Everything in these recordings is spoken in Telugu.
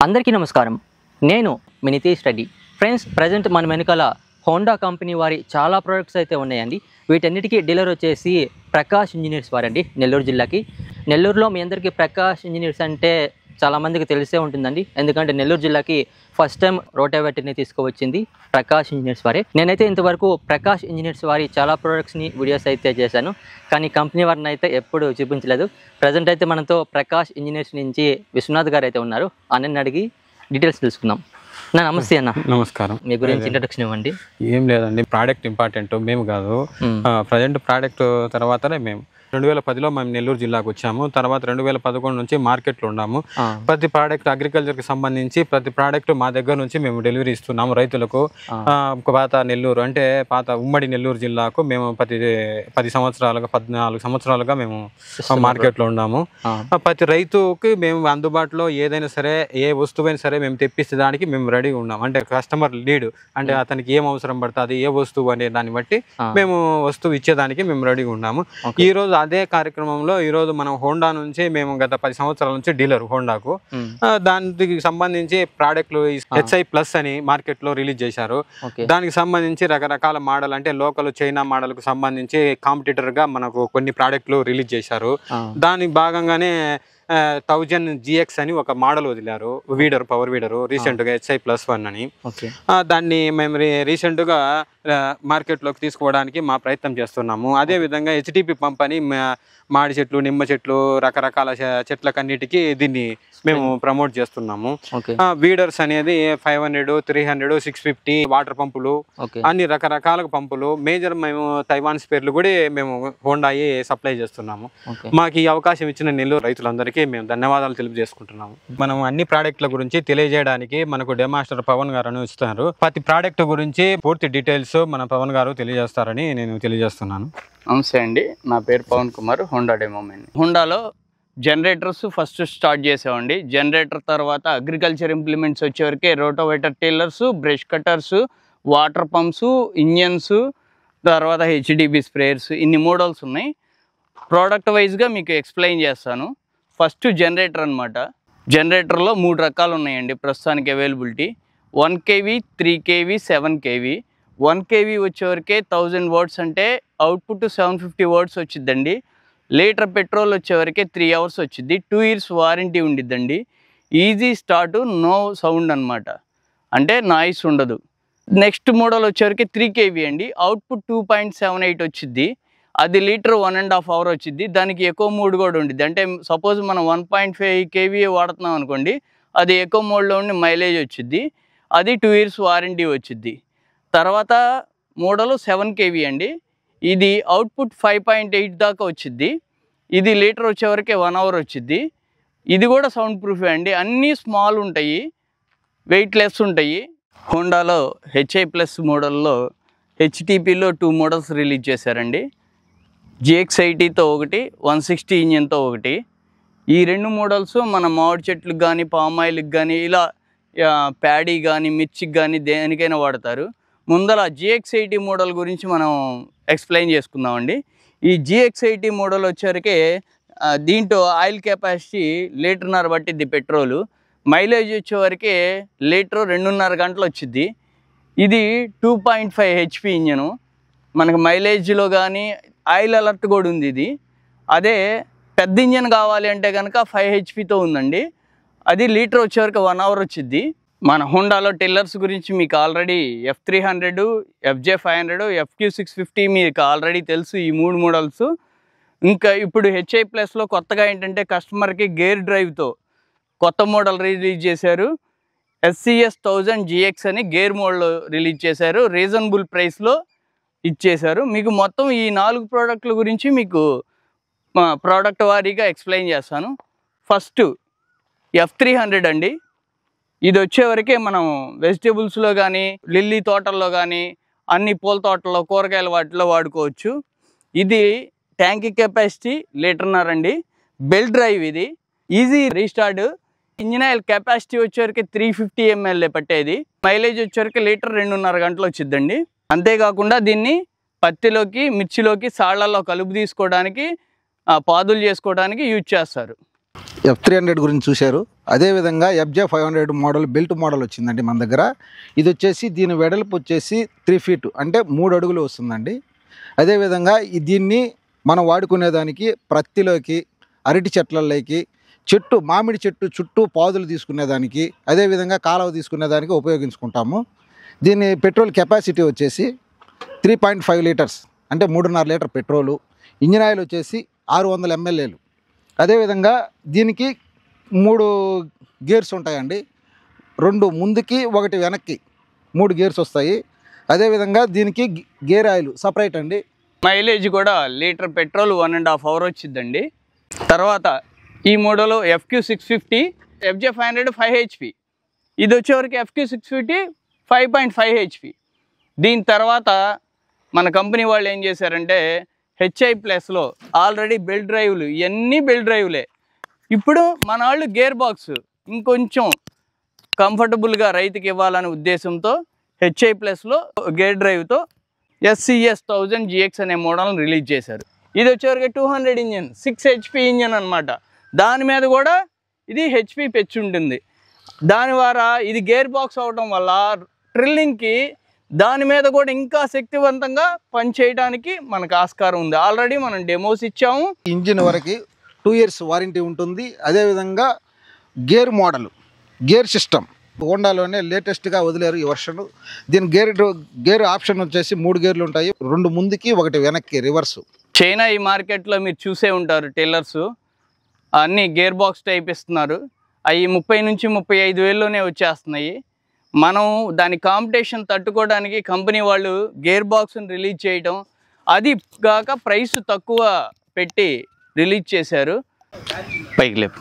అందరికీ నమస్కారం. నేను మీ నితీష్ రెడ్డి. ఫ్రెండ్స్, ప్రజెంట్ మన వెనకాల హోండా కంపెనీ వారి చాలా ప్రొడక్ట్స్ అయితే ఉన్నాయండి. వీటన్నిటికీ డీలర్ వచ్చేసి ప్రకాష్ ఇంజనీర్స్ వారండి, నెల్లూరు జిల్లాకి. నెల్లూరులో మీ అందరికీ ప్రకాష్ ఇంజనీర్స్ అంటే చాలామందికి తెలిసే ఉంటుందండి. ఎందుకంటే నెల్లూరు జిల్లాకి ఫస్ట్ టైం రోటావేటర్ని తీసుకువచ్చింది ప్రకాష్ ఇంజనీర్స్ వారే. నేనైతే ఇంతవరకు ప్రకాష్ ఇంజనీర్స్ వారి చాలా ప్రొడక్ట్స్ని వీడియోస్ అయితే చేశాను, కానీ కంపెనీ వారిని అయితే ఎప్పుడు చూపించలేదు. ప్రజెంట్ అయితే మనతో ప్రకాష్ ఇంజనీర్స్ నుంచి విశ్వనాథ్ గారు అయితే ఉన్నారు. అన్నని అడిగి డీటెయిల్స్ తెలుసుకుందాం. నమస్తే అన్న. నమస్కారం. మీ గురించి ఇంట్రడక్షన్ ఇవ్వండి. ఏం లేదండి, ప్రోడక్ట్ ఇంపార్టెంట్, మేము కాదు. ప్రజెంట్ ప్రోడక్ట్ తర్వాతనే మేము 2010లో మేము నెల్లూరు జిల్లాకు వచ్చాము. తర్వాత 2011 నుంచి మార్కెట్లో ఉన్నాము. ప్రతి ప్రోడక్ట్ అగ్రికల్చర్కి సంబంధించి ప్రతి ప్రోడక్ట్ మా దగ్గర నుంచి మేము డెలివరీ ఇస్తున్నాము రైతులకు. పాత నెల్లూరు అంటే పాత ఉమ్మడి నెల్లూరు జిల్లాకు మేము 14 సంవత్సరాలుగా మేము మార్కెట్లో ఉన్నాము. ప్రతి రైతుకి మేము అందుబాటులో ఏదైనా సరే, ఏ వస్తువైనా సరే మేము తెప్పించడానికి మేము రెడీగా ఉన్నాం. అంటే కస్టమర్ లీడ్, అంటే అతనికి ఏం అవసరం పడుతుంది, ఏ వస్తువు అనే దాన్ని బట్టి మేము వస్తువు ఇచ్చేదానికి మేము రెడీగా ఉన్నాము. ఈ రోజు అదే కార్యక్రమంలో ఈరోజు మనం హోండా నుంచి మేము గత 10 సంవత్సరాల నుంచి డీలర్ హోండాకు. దానికి సంబంధించి ప్రోడక్ట్లు హెచ్ఐ ప్లస్ అని మార్కెట్ లో రిలీజ్ చేశారు. దానికి సంబంధించి రకరకాల మోడల్, అంటే లోకల్ చైనా మోడల్ కు సంబంధించి కాంపిటీటర్ గా మనకు కొన్ని ప్రోడక్ట్లు రిలీజ్ చేశారు. దానికి భాగంగానే 1000 GX అని ఒక మోడల్ వదిలారు, వీడర్, పవర్ వీడరు, రీసెంట్ గా హెచ్ఐ +1 అని. దాన్ని మేము రీసెంట్ గా మార్కెట్ లోకి తీసుకోవడానికి మా ప్రయత్నం చేస్తున్నాము. అదే విధంగా HTP పంప్ అని మాడి చెట్లు, నిమ్మ చెట్లు, రకరకాల చెట్లకన్నిటికీ దీన్ని మేము ప్రమోట్ చేస్తున్నాము. వీడర్స్ అనేది 500, 300, 650 వాటర్ పంపులు, అన్ని రకరకాల పంపులు. మేజర్ మేము తైవాన్ స్పేర్లు కూడా మేము హోండాయి సప్లై చేస్తున్నాము. మాకు ఈ అవకాశం ఇచ్చిన నెల్లూరు రైతులందరికీ మేము ధన్యవాదాలు తెలియజేసుకుంటున్నాము. మనం అన్ని ప్రోడక్ట్ల గురించి తెలియజేయడానికి మనకు డెమాస్టర్ పవన్ గారు అని ఇస్తున్నారు. ప్రతి ప్రోడక్ట్ గురించి పూర్తి డీటెయిల్స్ మన పవన్ గారు తెలియజేస్తారని నేను తెలియజేస్తున్నాను. నమస్తే అండి, నా పేరు Pavan Kumar, Honda demo men. హోండాలో జనరేటర్స్ ఫస్ట్ స్టార్ట్ చేసామండి. జనరేటర్ తర్వాత అగ్రికల్చర్ ఇంప్లిమెంట్స్ వచ్చేవరకే rotavator tillers, brush cutters, water pumps, engines, తర్వాత HDB స్ప్రేయర్స్, ఇన్ని మోడల్స్ ఉన్నాయి. ప్రోడక్ట్ వైజ్గా మీకు ఎక్స్ప్లెయిన్ చేస్తాను. ఫస్ట్ జనరేటర్ అనమాట. జనరేటర్లో 3 రకాలు ఉన్నాయండి ప్రస్తుతానికి availability. 1 kV, 3 kV, 7 kV. 1 kV వచ్చేవరకే 1000 వాట్స్, అంటే అవుట్పుట్ 750 వాట్స్ వచ్చిద్దండి. లీటర్ పెట్రోల్ వచ్చేవరకే 3 అవర్స్ వచ్చింది. 2 years వారంటీ ఉండిద్దండి. ఈజీ స్టార్ట్, నో సౌండ్ అనమాట, అంటే నాయిస్ ఉండదు. నెక్స్ట్ మోడల్ వచ్చేవరకే 3 kV అండి. అవుట్పుట్ 2.78 వచ్చిద్ది. అది లీటర్ 1.5 hour వచ్చింది. దానికి ఎకో మోడ్ కూడా ఉండిద్ది. అంటే సపోజ్ మనం 1.5 kV వాడుతున్నాం అనుకోండి, అది ఎకో మోడ్లో ఉండి మైలేజ్ వచ్చిద్ది. అది 2 years వారంటీ వచ్చిద్ది. తర్వాత మోడల్ 7 kV అండి. ఇది అవుట్పుట్ 5.8 దాకా వచ్చిద్ది. ఇది లీటర్ వచ్చేవరకే 1 hour వచ్చిద్ది. ఇది కూడా సౌండ్ ప్రూఫే అండి. అన్నీ స్మాల్ ఉంటాయి, వెయిట్ లెస్ ఉంటాయి. హోండాలో హెచ్ఐ ప్లస్ మోడల్లో HTPలో 2 మోడల్స్ రిలీజ్ చేశారండి. GX80తో ఒకటి, 160 ఇంజిన్తో ఒకటి. ఈ 2 మోడల్స్ మన మామిడి చెట్లకు కానీ, పామాయిల్కి కానీ, ఇలా ప్యాడీ కానీ, మిర్చికి కానీ దేనికైనా వాడతారు. ముందర GX80 మోడల్ గురించి మనం ఎక్స్ప్లెయిన్ చేసుకుందామండి. ఈ GX80 మోడల్ వచ్చేసరికి దీంట్లో ఆయిల్ కెపాసిటీ 1.5 లీటర్ పట్టిద్ది పెట్రోలు. మైలేజ్ వచ్చేవరకు లీటర్ 2.5 గంటలు వచ్చిద్ది. ఇది 2.5 HP ఇంజను. మనకు మైలేజ్లో కానీ ఆయిల్ అలర్ట్ కూడా ఉంది ఇది. అదే పెద్ద ఇంజన్ కావాలి అంటే కనుక 5 HPతో ఉందండి. అది లీటర్ వచ్చేవరకు 1 hour వచ్చిద్ది. మన హోండాలో టిల్లర్స్ గురించి మీకు ఆల్రెడీ F300, FJ500, FQ650 మీకు ఆల్రెడీ తెలుసు, ఈ 3 మోడల్స్. ఇంకా ఇప్పుడు హెచ్ఐ ప్లస్లో కొత్తగా ఏంటంటే కస్టమర్కి గేర్ డ్రైవ్తో కొత్త మోడల్ రిలీజ్ చేశారు. SCS 1000 GX అని గేర్ మోడల్ రిలీజ్ చేశారు. రీజనబుల్ ప్రైస్లో ఇచ్చేశారు. మీకు మొత్తం ఈ 4 ప్రోడక్ట్ల గురించి మీకు ప్రోడక్ట్ వారీగా ఎక్స్ప్లెయిన్ చేస్తాను. ఫస్ట్ F300 అండి. ఇది వచ్చేవరకే మనం వెజిటేబుల్స్లో కానీ, లిల్లీ తోటల్లో కానీ, అన్ని పూల తోటల్లో, కూరగాయల వాటిలో వాడుకోవచ్చు. ఇది ట్యాంక్ కెపాసిటీ 1.5 లీటర్ అండి. బెల్ డ్రైవ్, ఇది easy restart. Engine oil capacity వచ్చేవరకు 350 ml పట్టేది. మైలేజ్ వచ్చేవరకు లీటర్ 2.5 గంటలు వచ్చిద్దండి. అంతేకాకుండా దీన్ని పత్తిలోకి, మిర్చిలోకి, సాళ్లలో కలుపు తీసుకోవడానికి, పాదులు చేసుకోవడానికి యూజ్ చేస్తారు. F300 గురించి చూశారు. అదేవిధంగా FJ500 మోడల్ బెల్ట్ మోడల్ వచ్చిందండి మన దగ్గర. ఇది వచ్చేసి దీని వెడల్పు వచ్చేసి 3 ఫీట్ అంటే 3 అడుగులు వస్తుందండి. అదేవిధంగా దీన్ని మనం వాడుకునేదానికి ప్రత్తిలోకి, అరటి చెట్లలోకి, మామిడి చెట్టు చుట్టూ పాదులు తీసుకునేదానికి, అదేవిధంగా కాలువ తీసుకునేదానికి ఉపయోగించుకుంటాము. దీని పెట్రోల్ కెపాసిటీ వచ్చేసి 3.5 లీటర్స్ అంటే 3.5 లీటర్ పెట్రోలు. ఇంజిన్ ఆయిల్ వచ్చేసి 600 ml. అదేవిధంగా దీనికి 3 గేర్స్ ఉంటాయండి. 2 ముందుకి 1 వెనక్కి 3 గేర్స్ వస్తాయి. అదేవిధంగా దీనికి గేర్ ఆయిల్ సపరేట్ అండి. మైలేజ్ కూడా లీటర్ పెట్రోల్ 1.5 అవర్ వచ్చిందండి. తర్వాత ఈ మోడల్ FQ650 FJ500 5 HP. ఇది వచ్చేవరకు FQ650 5.5 HP. దీని తర్వాత మన కంపెనీ వాళ్ళు ఏం చేశారంటే HI+లో ఆల్రెడీ బెల్ట్ డ్రైవ్లు, ఇవన్నీ బెల్ట్ డ్రైవ్లే. ఇప్పుడు మన వాళ్ళు గేర్ బాక్స్ ఇంకొంచెం కంఫర్టబుల్గా రైతుకి ఇవ్వాలనే ఉద్దేశంతో HI+లో గేర్ డ్రైవ్తో SCS 1000 GX అనే మోడల్ని రిలీజ్ చేశారు. ఇది వచ్చేవరకు 200 ఇంజన్ 6 HP ఇంజన్ అనమాట. దాని మీద కూడా ఇది HP పెచ్చు ఉంటుంది. దాని ద్వారా ఇది గేర్ బాక్స్ అవడం వల్ల ట్రిల్లింగ్కి దాని మీద కూడా ఇంకా శక్తివంతంగా పనిచేయడానికి మనకు ఆస్కారం ఉంది. ఆల్రెడీ మనం డెమోస్ ఇచ్చాము. ఇంజిన్ వరకు 2 years వారంటీ ఉంటుంది. అదేవిధంగా గేర్ సిస్టమ్ హోండాలోనే లేటెస్ట్గా వదిలేరు ఈ వర్షన్. దీని గేర్ ఆప్షన్ వచ్చేసి 3 గేర్లు ఉంటాయి. 2 ముందుకి 1 వెనక్కి రివర్స్. చైనా ఈ మార్కెట్లో మీరు చూసే ఉంటారు, టైలర్స్ అన్నీ గేర్ బాక్స్ టైప్ ఇస్తున్నారు. అవి 30 నుంచి 35 వేల్లోనే వచ్చేస్తున్నాయి. మనం దాని కాంపిటీషన్ తట్టుకోవడానికి కంపెనీ వాళ్ళు గేర్ బాక్స్ని రిలీజ్ చేయడం, అది కాక ప్రైస్ తక్కువ పెట్టి రిలీజ్ చేశారు. పైకి లేపు.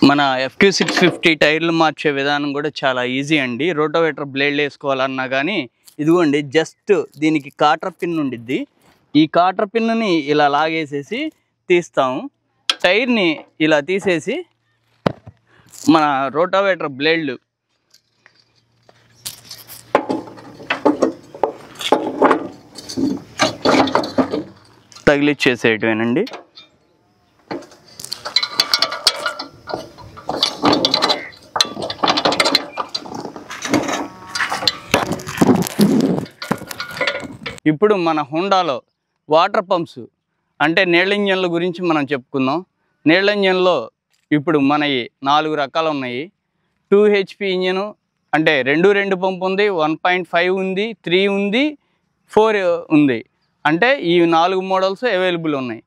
మన FQ650 టైర్లు మార్చే విధానం కూడా చాలా ఈజీ అండి. రోటోవేటర్ బ్లేడ్లు వేసుకోవాలన్నా కానీ ఇదిగోండి, జస్ట్ దీనికి కాటర్ పిన్ ఉండిద్ది. ఈ కాటర్ పిన్ని ఇలా లాగేసేసి తీస్తాము. టైర్ని ఇలా తీసేసి మన రోటోవేటర్ బ్లేడ్లు తగిలిచ్చేసేయటమేనండి. ఇప్పుడు మన హోండాలో వాటర్ పంప్స్ అంటే నీళ్ళ ఇంజన్ల గురించి మనం చెప్పుకుందాం. నీళ్ళ ఇంజన్లో ఇప్పుడు మనవి 4 రకాలు ఉన్నాయి. 2 HP ఇంజను అంటే 2 పంపు ఉంది, 1.5 ఉంది, 3 ఉంది, 4 ఉంది. అంటే ఈ 4 మోడల్స్ అవైలబుల్ ఉన్నాయి.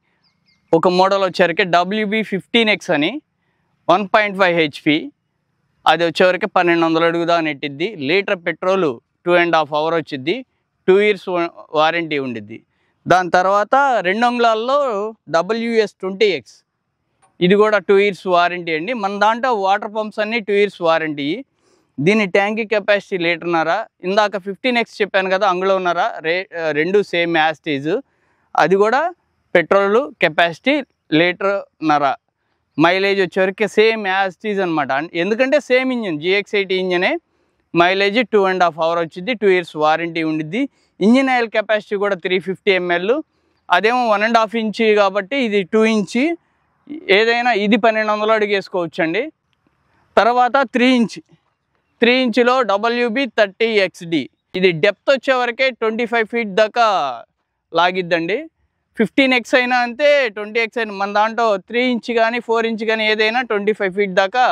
ఒక మోడల్ వచ్చేసరికి WB15X అని 1.5 HP. అది వచ్చేవరకు 1200 అడుగుదా నెట్టిద్ది. లీటర్ పెట్రోలు 2.5 అవర్ వచ్చిద్ది. 2 years వారంటీ ఉండిద్ది. దాని తర్వాత 2 అంగుళాల్లో WS20X. ఇది కూడా 2 years వారంటీ అండి. మన దాంట్లో వాటర్ పంప్స్ అన్నీ 2 years వారంటీ. దీని ట్యాంక్ కెపాసిటీ 1.5 లీటర్. ఇందాక 15X చెప్పాను కదా, అంగుళంన్నర, రెండు సేమ్ యాస్టీజ్. అది కూడా పెట్రోల్ కెపాసిటీ 1.5 లీటర్. మైలేజ్ వచ్చేవరకు సేమ్ యాస్టీజ్ అనమాట. ఎందుకంటే సేమ్ ఇంజిన్ GX80 ఇంజనే. మైలేజ్ 2.5 అవర్ వచ్చింది. 2 years వారంటీ ఉండిద్ది. ఇంజిన్ ఆయిల్ కెపాసిటీ కూడా 350 ml. అదేమో 1.5 ఇంచ్ కాబట్టి ఇది 2 ఇంచ్. ఏదైనా ఇది 1200 అడుగు వేసుకోవచ్చండి. తర్వాత 3 ఇంచ్. 3 ఇంచ్లో WB30XD. ఇది డెప్త్ వచ్చేవరకే 25 feet దాకా లాగిద్దండి. 15X అయినా అంతే, 20X అయినా. మన దాంట్లో 3 ఇంచ్ కానీ 4 ఇంచ్ కానీ ఏదైనా 25 feet దాకా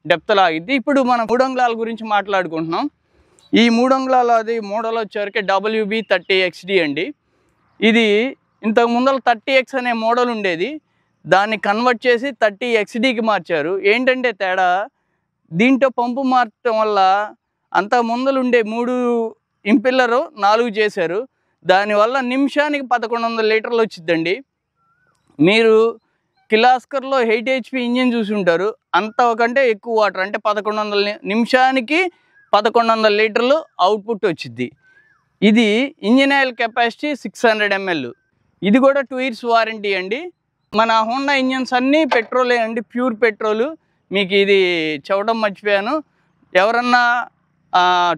డెప్త్ లాగిద్ది. ఇప్పుడు మనం 3 అంగుళాల గురించి మాట్లాడుకుంటున్నాం. ఈ 3 అంగుళాల అది మోడల్ వచ్చేవరకు WB30XD అండి. ఇది ఇంతకు ముందర 30X అనే మోడల్ ఉండేది. దాన్ని కన్వర్ట్ చేసి 30XDకి మార్చారు. ఏంటంటే తేడా, దీంట్లో పంపు మార్చడం వల్ల అంత ముందలు ఉండే 3 ఇంపిల్లరు 4 చేశారు. దానివల్ల నిమిషానికి 1100 లీటర్లు వచ్చిద్దండి. మీరు కిలాస్కర్లో 8 HP ఇంజిన్ చూసి ఉంటారు. అంతకంటే ఎక్కువ వాటర్ అంటే 1100 నిమిషానికి 1100 లీటర్లు అవుట్పుట్ వచ్చిద్ది. ఇది ఇంజిన్ ఆయిల్ కెపాసిటీ 600 ml. ఇది కూడా 2 years వారంటీ అండి. మన హోండా ఇంజన్స్ అన్నీ పెట్రోలే అండి, ప్యూర్ పెట్రోలు. మీకు ఇది చెప్పడం మర్చిపోయాను. ఎవరన్నా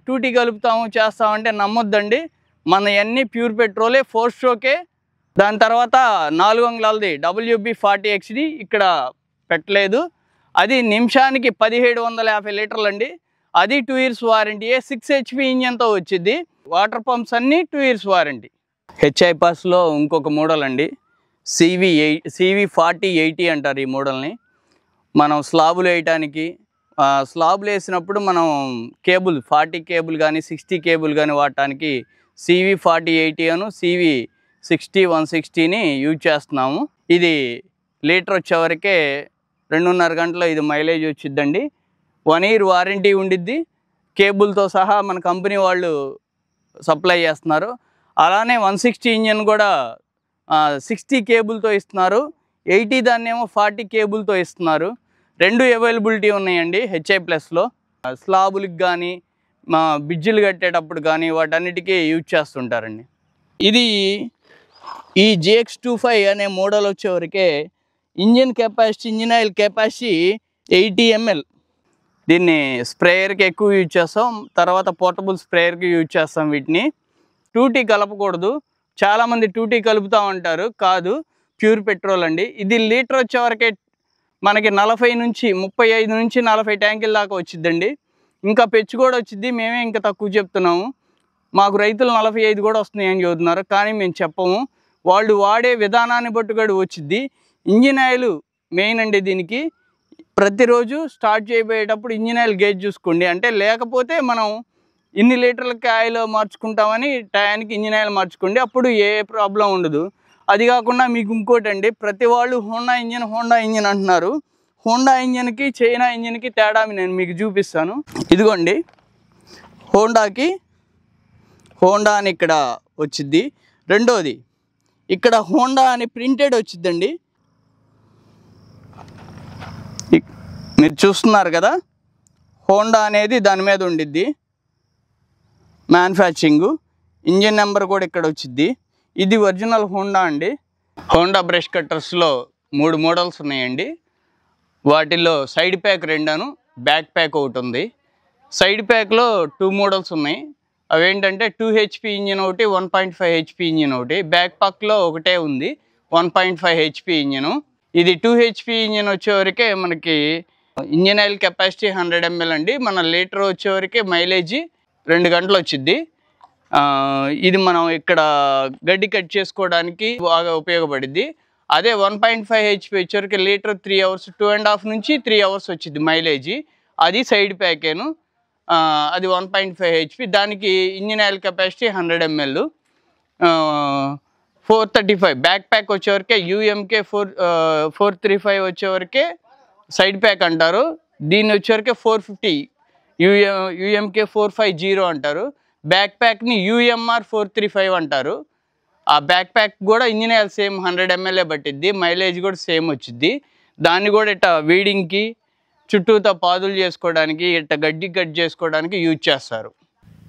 2T కలుపుతాము చేస్తామంటే నమ్మొద్దండి. మన అన్నీ ప్యూర్ పెట్రోలే, 4 స్ట్రోకే. దాని తర్వాత 4 అంగుళాలది WB40XD ఇక్కడ పెట్టలేదు. అది నిమిషానికి 1750 లీటర్లు అండి. అది 2 years వారంటీ. 6 HP ఇంజన్తో వచ్చింది. వాటర్ పంప్స్ అన్నీ 2 years వారంటీ. హెచ్ఐ పాస్లో ఇంకొక మోడల్ అండి, CV4080 అంటారు ఈ మోడల్ని. మనం స్లాబులు వేయటానికి, స్లాబులు వేసినప్పుడు మనం కేబుల్ 40 కేబుల్ కానీ 60 కేబుల్ కానీ వాడటానికి CV4080 అను CV60-160ని యూజ్ చేస్తున్నాము. ఇది లీటర్ వచ్చేవరకే 2.5 గంటలో ఇది మైలేజ్ వచ్చిద్దండి. 1 year వారంటీ ఉండిద్ది. కేబుల్తో సహా మన కంపెనీ వాళ్ళు సప్లై చేస్తున్నారు. అలానే 160 ఇంజన్ కూడా 60 కేబుల్తో ఇస్తున్నారు. 80 దాన్నేమో 40 కేబుల్తో ఇస్తున్నారు. 2 అవైలబిలిటీ ఉన్నాయండి హెచ్ఐ ప్లస్లో. స్లాబులకి కానీ బ్రిడ్జిలు కట్టేటప్పుడు కానీ వాటన్నిటికీ యూజ్ చేస్తుంటారండి. ఇది ఈ GX25 అనే మోడల్ వచ్చేవరకే ఇంజిన్ ఆయిల్ కెపాసిటీ 80 ml. దీన్ని స్ప్రేయర్కి ఎక్కువ యూజ్ చేస్తాం, తర్వాత పోర్టబుల్ స్ప్రేయర్కి యూజ్ చేస్తాం. వీటిని 2T కలపకూడదు. చాలామంది 2T కలుపుతూ ఉంటారు, కాదు, ప్యూర్ పెట్రోల్ అండి. ఇది లీటర్ వచ్చేవరకే మనకి 35 నుంచి 35 నుంచి 40 ట్యాంకుల దాకా వచ్చిద్దండి. ఇంకా పెచ్చు కూడా వచ్చిద్ది. మేమే ఇంకా తక్కువ చెప్తున్నాము. మాకు రైతులు 45 కూడా వస్తున్నాయని చెబుతున్నారు, కానీ మేము చెప్పము. వాళ్ళు వాడే విధానాన్ని బట్టి కూడా వచ్చిద్ది. ఇంజిన్ ఆయిల్ మెయిన్ అండి దీనికి. ప్రతిరోజు స్టార్ట్ చేయబోయేటప్పుడు ఇంజిన్ ఆయిల్ గేజ్ చూసుకోండి. అంటే లేకపోతే మనం ఇన్ని లీటర్లకి ఆయిల్ మార్చుకుంటామని టయానికి ఇంజిన్ ఆయిల్ మార్చుకోండి, అప్పుడు ఏ ప్రాబ్లం ఉండదు. అది కాకుండా మీకు ఇంకోటి అండి, ప్రతి వాళ్ళు హోండా ఇంజిన్ అంటున్నారు. హోండా ఇంజిన్కి చైనా ఇంజిన్కి తేడా నేను మీకు చూపిస్తాను. ఇదిగోండి, హోండా అని ఇక్కడ వచ్చిద్ది. రెండోది ఇక్కడ హోండా అని ప్రింటెడ్ వచ్చిద్దండి. మీరు చూస్తున్నారు కదా, హోండా అనేది దాని మీద ఉండిద్ది. మ్యానుఫ్యాక్చరింగు ఇంజిన్ నెంబర్ కూడా ఇక్కడ వచ్చిద్ది. ఇది ఒరిజినల్ హోండా అండి. హోండా బ్రష్ కట్టర్స్లో 3 మోడల్స్ ఉన్నాయండి. వాటిల్లో సైడ్ ప్యాక్ 2 బ్యాక్ ప్యాక్ ఒకటి ఉంది. సైడ్ ప్యాక్లో 2 మోడల్స్ ఉన్నాయి. అవేంటంటే 2 HP ఇంజిన్ ఒకటి, 1.5 HP ఇంజిన్ ఒకటి. బ్యాక్ ప్యాక్లో ఒకటే ఉంది 1.5 HP ఇంజిన్. ఇది 2 HP ఇంజిన్ వచ్చేవరకే మనకి ఇంజిన్ ఆయిల్ కెపాసిటీ 100 ml అండి. మన లీటర్ వచ్చేవరకే మైలేజీ 2 గంటలు వచ్చిద్ది. ఇది మనం ఇక్కడ గడ్డి కట్ చేసుకోవడానికి బాగా ఉపయోగపడిద్ది. అదే 1.5 HP వచ్చేవరకు లీటర్ 3 hours 2.5 నుంచి 3 hours వచ్చింది మైలేజీ. అది సైడ్ ప్యాకేను. అది 1.5 HP. దానికి engine oil capacity 100 ml. 435 back pack వచ్చేవరకే UMK 435 వచ్చేవరకే సైడ్ ప్యాక్ అంటారు. దీన్ని వచ్చేవరకే 450 UMK 450 అంటారు. బ్యాక్ ప్యాక్ని UMR 435 అంటారు. ఆ బ్యాక్ ప్యాక్ కూడా ఇంజిన్ ఆయిల్ సేమ్ 100 ml పట్టిద్ది. మైలేజ్ కూడా సేమ్ వచ్చిద్ది. దాన్ని కూడా ఇట్లా వీడింగ్కి, చుట్టూతో పాదులు చేసుకోవడానికి, ఇట్లా గడ్డి కట్ చేసుకోవడానికి యూజ్ చేస్తారు.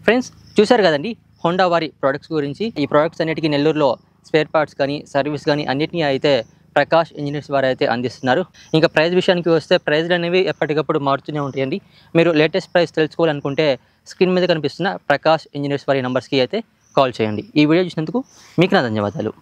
ఫ్రెండ్స్, చూశారు కదండి హోండా వారి ప్రోడక్ట్స్ గురించి. ఈ ప్రోడక్ట్స్ అన్నిటికీ నెల్లూరులో స్పేర్ పార్ట్స్ కానీ సర్వీస్ కానీ అన్నిటినీ అయితే ప్రకాష్ ఇంజనీర్స్ వారు అయితే అందిస్తున్నారు. ఇంకా ప్రైస్ విషయానికి వస్తే ప్రైజ్లు అనేవి ఎప్పటికప్పుడు మారుతూనే ఉంటాయండి. మీరు లేటెస్ట్ ప్రైస్ తెలుసుకోవాలనుకుంటే స్క్రీన్ మీద కనిపిస్తున్న ప్రకాష్ ఇంజనీర్స్ వారి నంబర్స్కి అయితే కాల్ చేయండి. ఈ వీడియో చూసినందుకు మీకు నా ధన్యవాదాలు.